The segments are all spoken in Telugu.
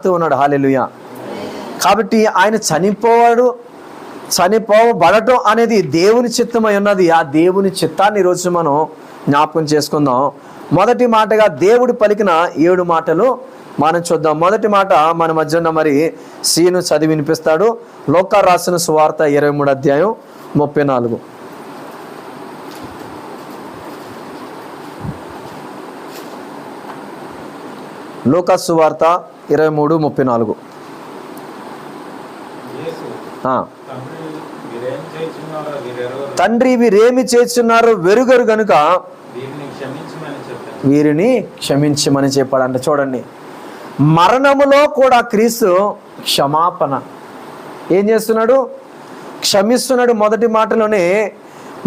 ఉన్నాడు. హల్లెలూయా. కాబట్టి ఆయన చనిపోబడటం అనేది దేవుని చిత్తమై ఉన్నది. ఆ దేవుని చిత్తాన్ని ఈరోజు మనం జ్ఞాపకం చేసుకుందాం. మొదటి మాటగా దేవుడు పలికిన 7 మాటలు మనం చూద్దాం. మొదటి మాట మన మధ్య ఉన్న మరి సీను చదివి వినిపిస్తాడు. లోకా రాసిన సువార్త 23 అధ్యాయం 34. లోకా సువార్త 23:34. తండ్రి వీరేమి చేస్తున్నారు వెరుగరు గనుక వీరిని క్షమించమని చెప్పాడంట. చూడండి, మరణములో కూడా క్రీస్తు క్షమాపణ ఏం చేస్తున్నాడు? క్షమిస్తున్నాడు. మొదటి మాటలోనే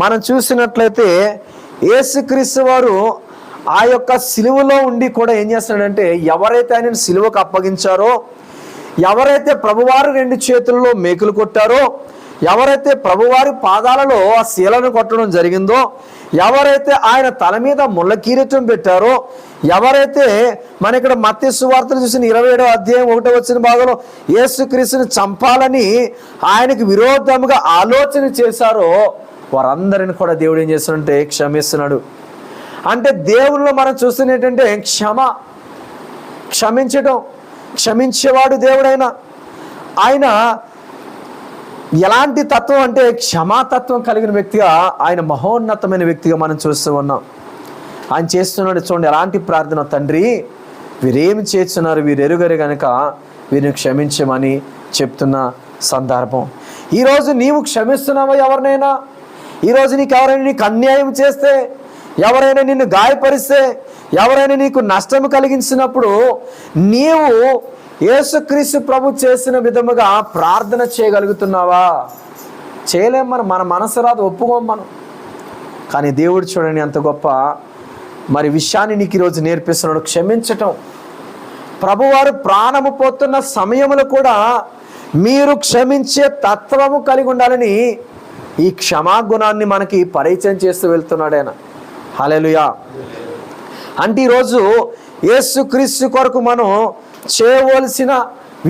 మనం చూసినట్లయితే యేసుక్రీస్తు వారు ఆ యొక్క సిలువలో ఉండి కూడా ఏం చేస్తున్నాడంటే, ఎవరైతే ఆయనను సిలువకు అప్పగించారో, ఎవరైతే ప్రభువారు 2 చేతుల్లో మేకులు కొట్టారో, ఎవరైతే ప్రభువారి పాదాలలో ఆ శీలను కొట్టడం జరిగిందో, ఎవరైతే ఆయన తల మీద ముళ్ళ కిరీటం పెట్టారో, ఎవరైతే మన ఇక్కడ మత్తయి సువార్తను చూసిన 27వ అధ్యాయం 1వ వచన భాగంలో యేసుక్రీస్తుని చంపాలని ఆయనకు విరోధముగా ఆలోచన చేశారో, వారందరిని కూడా దేవుడు ఏం చేస్తున్నాడంటే క్షమిస్తున్నాడు. అంటే దేవునిలో మనం చూస్తున్న ఏంటంటే క్షమించడం, క్షమించేవాడు దేవుడైన ఆయన ఎలాంటి తత్వం అంటే క్షమాతత్వం కలిగిన వ్యక్తిగా, ఆయన మహోన్నతమైన వ్యక్తిగా మనం చూస్తూ ఉన్నాం. ఆయన చేస్తున్నాడు. చూడండి ఎలాంటి ప్రార్థన, తండ్రి వీరేమి చేస్తున్నారు వీరు ఎరుగరు కనుక వీరిని క్షమించమని చెప్తున్న సందర్భం. ఈరోజు నీవు క్షమిస్తున్నావా ఎవరినైనా? ఈరోజు ఎవరైనా నీకు అన్యాయం చేస్తే, ఎవరైనా నిన్ను గాయపరిస్తే, ఎవరైనా నీకు నష్టం కలిగించినప్పుడు నీవు యేసుక్రీస్తు ప్రభు చేసిన విధముగా ప్రార్థన చేయగలుగుతున్నావా? చేయలేం. మన మనసు రాదు, ఒప్పుకోం మనం. కానీ దేవుడు చూడండి ఎంత గొప్ప మరి విషయాన్ని నీకు ఈరోజు నేర్పిస్తున్నాడు. క్షమించటం. ప్రభువారు ప్రాణము పోతున్న సమయంలో కూడా మీరు క్షమించే తత్వము కలిగి ఉండాలని ఈ క్షమాగుణాన్ని మనకి పరిచయం చేస్తూ వెళ్తున్నాడు ఆయన. హల్లెలూయా. అంటే ఈరోజు యేసుక్రీస్తు కొరకు మనం చేయవలసిన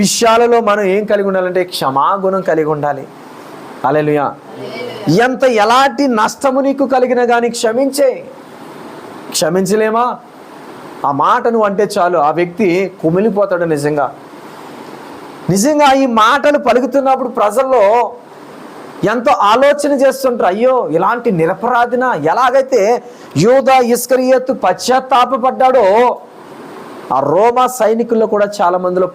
విషయాలలో మనం ఏం కలిగి ఉండాలంటే క్షమాగుణం కలిగి ఉండాలి. హల్లెలూయా. ఎలాంటి నష్టము నీకు కలిగినా కానీ క్షమించలేమా? ఆ మాట నువ్వు అంటే చాలు ఆ వ్యక్తి కుమిలిపోతాడు. నిజంగా ఈ మాటలు పలుకుతున్నప్పుడు ప్రజల్లో ఎంతో ఆలోచన చేస్తుంటారు. అయ్యో ఇలాంటి నిరపరాధిన, ఎలాగైతే యూదా ఇస్కరియోతు పశ్చాత్తాపపడ్డాడో, ఆ రోమా సైనికుల్లో కూడా చాలా మందిలో